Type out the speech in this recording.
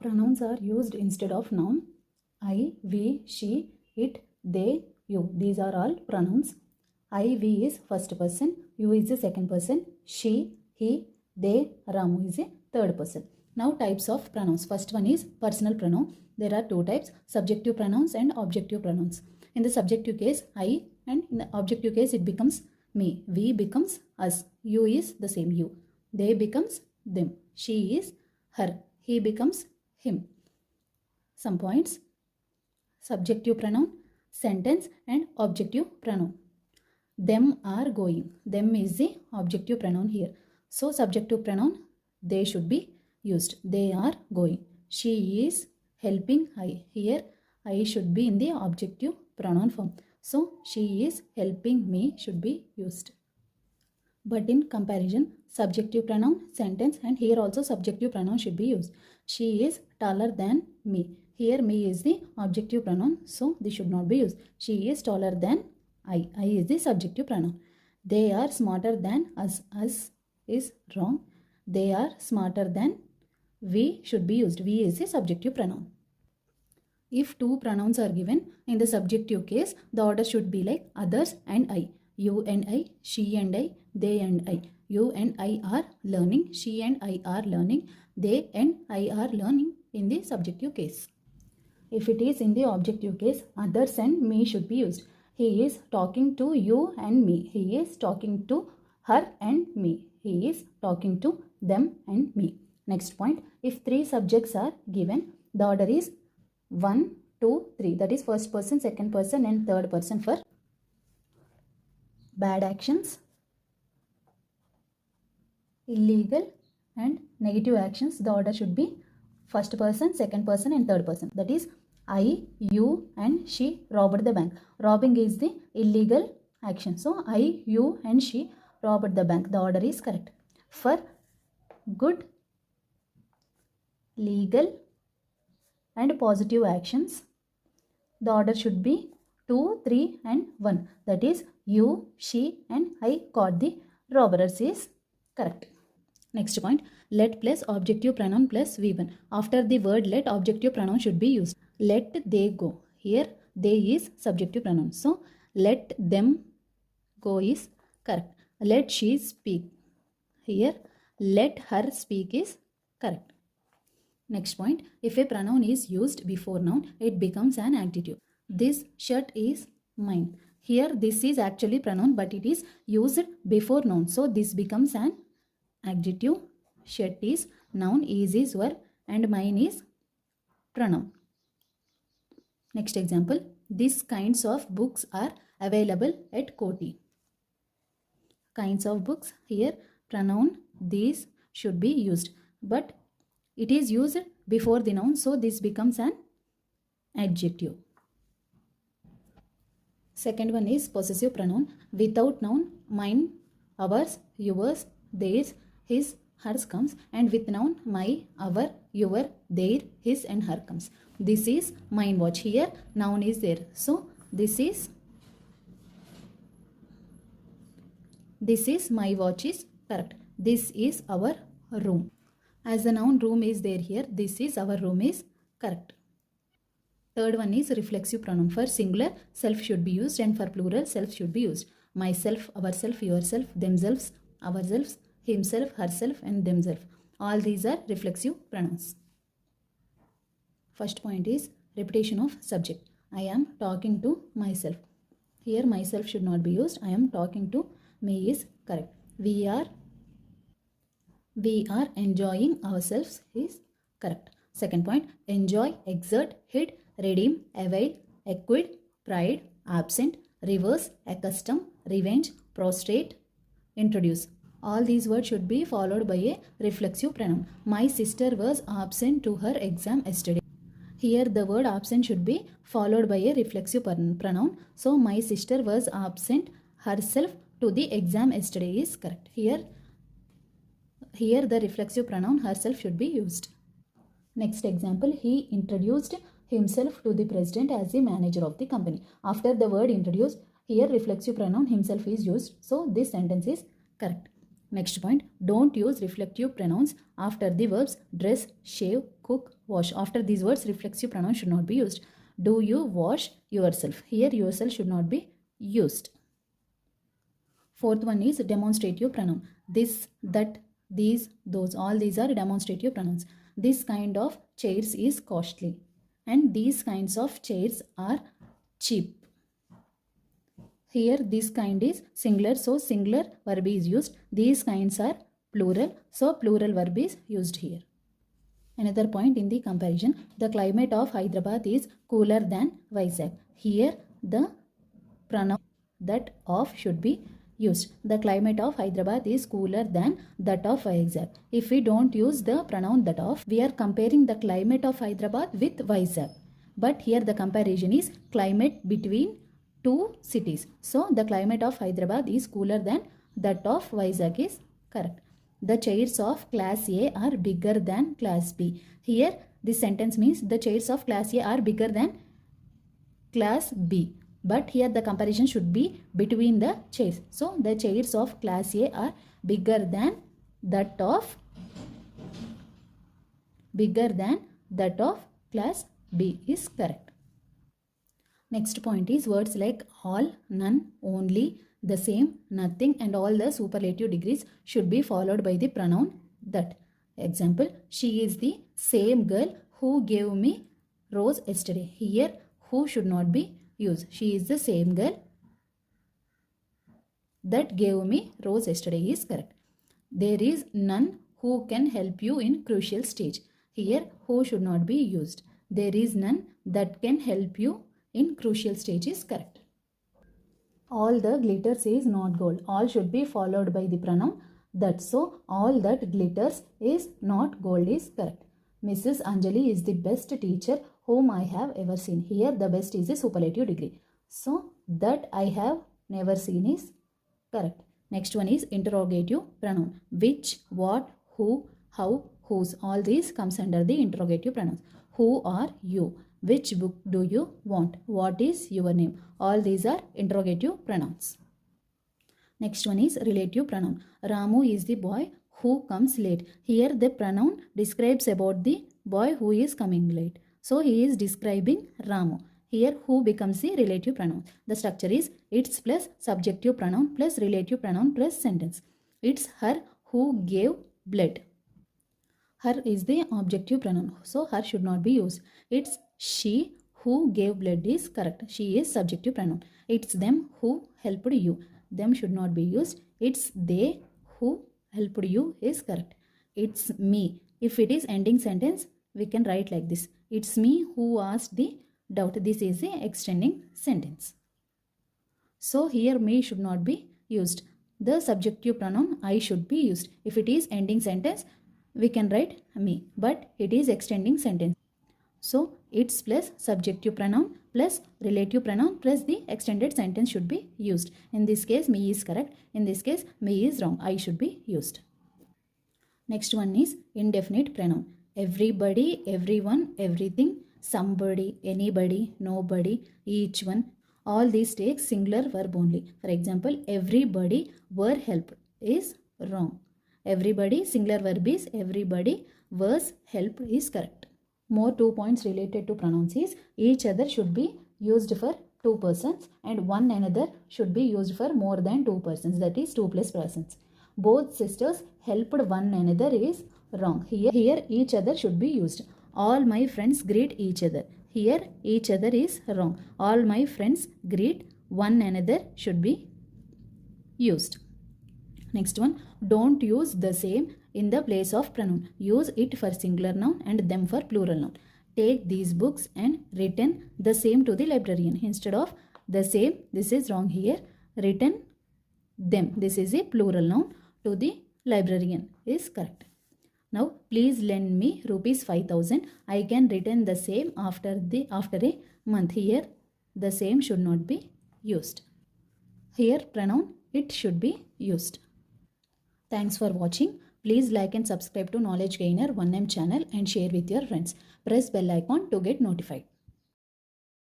Pronouns are used instead of noun. I, we, she, it, they, you. These are all pronouns. I, we is first person, you is the second person, she, he, they, Ramu is a third person. Now types of pronouns. First one is personal pronoun. There are two types, subjective pronouns and objective pronouns. In the subjective case, I, and in the objective case, it becomes me. We becomes us. You is the same you. They becomes them. She is her. He becomes him. Some points. Subjective pronoun, sentence and objective pronoun. Them are going. Them is the objective pronoun here. So subjective pronoun, they should be used. They are going. She is helping I. Here I should be in the objective pronoun form. So she is helping me should be used. But in comparison, subjective pronoun, sentence, and here also subjective pronoun should be used. She is taller than me. Here me is the objective pronoun, so this should not be used. She is taller than I. I is the subjective pronoun. They are smarter than us. Us is wrong. They are smarter than we should be used. We is the subjective pronoun. If two pronouns are given, in the subjective case, the order should be like others and I. You and I, she and I, they and I. You and I are learning, she and I are learning, they and I are learning in the subjective case. If it is in the objective case, others and me should be used. He is talking to you and me. He is talking to her and me. He is talking to them and me. Next point, if three subjects are given, the order is 1, 2, 3. That is first person, second person and third person for bad actions, illegal and negative actions. The order should be first person, second person and third person. That is I, you and she robbed the bank. Robbing is the illegal action. So I, you and she robbed the bank. The order is correct. For good, legal and positive actions, the order should be 2, 3 and 1. That is you, she and I caught the robbers is correct. Next point, let plus objective pronoun plus V1. After the word let, objective pronoun should be used. Let they go. Here they is subjective pronoun. So let them go is correct. Let she speak. Here let her speak is correct. Next point, if a pronoun is used before noun, it becomes an adjective. This shirt is mine. Here this is actually pronoun but it is used before noun. So this becomes an adjective. Shirt is noun, is verb and mine is pronoun. Next example, these kinds of books are available at Koti. Kinds of books, here pronoun these should be used but it is used before the noun, so this becomes an adjective. Second one is possessive pronoun. Without noun, mine, ours, yours, theirs, his, hers comes, and with noun, my, our, your, their, his and her comes. This is mine watch. Here noun is there. So this is my watch is correct. This is our room. As the noun room is there here, this is our room is correct. Third one is reflexive pronoun. For singular, self should be used and for plural, self should be used. Myself, ourself, yourself, themselves, ourselves, himself, herself and themselves. All these are reflexive pronouns. First point is repetition of subject. I am talking to myself. Here myself should not be used. I am talking to me is correct. We are enjoying ourselves is correct. Second point, enjoy, exert, hit, redeem, avail, acquit, pride, absent, reverse, accustom, revenge, prostrate, introduce. All these words should be followed by a reflexive pronoun. My sister was absent to her exam yesterday. Here the word absent should be followed by a reflexive pronoun. So my sister was absent herself to the exam yesterday is correct. Here the reflexive pronoun herself should be used. Next example, he introduced himself to the president as the manager of the company. After the word introduced, here reflexive pronoun himself is used. So this sentence is correct. Next point, don't use reflective pronouns after the verbs dress, shave, cook, wash. After these words, reflexive pronouns should not be used. Do you wash yourself? Here yourself should not be used. Fourth one is demonstrative pronoun. This, that, these, those, all these are demonstrative pronouns. This kind of chairs is costly and these kinds of chairs are cheap. Here this kind is singular, so singular verb is used. These kinds are plural, so plural verb is used here. Another point in the comparison, the climate of Hyderabad is cooler than Vizag. Here the pronoun that of should be used. The climate of Hyderabad is cooler than that of Vizag. If we don't use the pronoun that of, we are comparing the climate of Hyderabad with Vizag. But here the comparison is climate between two cities. So the climate of Hyderabad is cooler than that of Vizag is correct. The chairs of class A are bigger than class B. Here this sentence means the chairs of class A are bigger than class B. But here the comparison should be between the chairs. So the chairs of class A are bigger than that of class B is correct. Next point is words like all, none, only, the same, nothing and all the superlative degrees should be followed by the pronoun that. Example, she is the same girl who gave me rose yesterday. Here who should not be used. She is the same girl that gave me rose yesterday is correct. There is none who can help you in crucial stage. Here who should not be used. There is none that can help you in crucial stage is correct. All the glitters is not gold. All should be followed by the pronoun that. So all that glitters is not gold is correct. Mrs. Anjali is the best teacher whom I have ever seen. Here the best is a superlative degree. So that I have never seen is correct. Next one is interrogative pronoun. Which, what, who, how, whose. All these comes under the interrogative pronouns. Who are you? Which book do you want? What is your name? All these are interrogative pronouns. Next one is relative pronoun. Ramu is the boy who comes late. Here the pronoun describes about the boy who is coming late. So he is describing Ramu. Here who becomes the relative pronoun. The structure is its plus subjective pronoun plus relative pronoun plus sentence. It's her who gave blood. Her is the objective pronoun. So her should not be used. It's she who gave blood is correct. She is subjective pronoun. It's them who helped you. Them should not be used. It's they who helped you is correct. It's me. If it is ending sentence, we can write like this. It's me who asked the doubt. This is the extending sentence. So here me should not be used. The subjective pronoun I should be used. If it is ending sentence, we can write me. But it is extending sentence. So its plus subjective pronoun plus relative pronoun plus the extended sentence should be used. In this case, me is correct. In this case, me is wrong. I should be used. Next one is indefinite pronoun. Everybody, everyone, everything, somebody, anybody, nobody, each one. All these take singular verb only. For example, everybody were helped is wrong. Everybody, singular verb is everybody, was helped is correct. More 2 points related to pronouns is each other should be used for two persons and one another should be used for more than two persons, that is 2 plus persons. Both sisters helped one another is wrong. Here each other should be used. All my friends greet each other. Here each other is wrong. All my friends greet one another should be used. Next one, don't use the same in the place of pronoun. Use it for singular noun and them for plural noun. Take these books and return the same to the librarian. Instead of the same, this is wrong here. Return them. This is a plural noun to the librarian is correct. Now, please lend me rupees 5,000. I can return the same after a month. Here, the same should not be used. Here, pronoun it should be used. Thanks for watching. Please like and subscribe to Knowledge Gainer 1M channel and share with your friends. Press bell icon to get notified.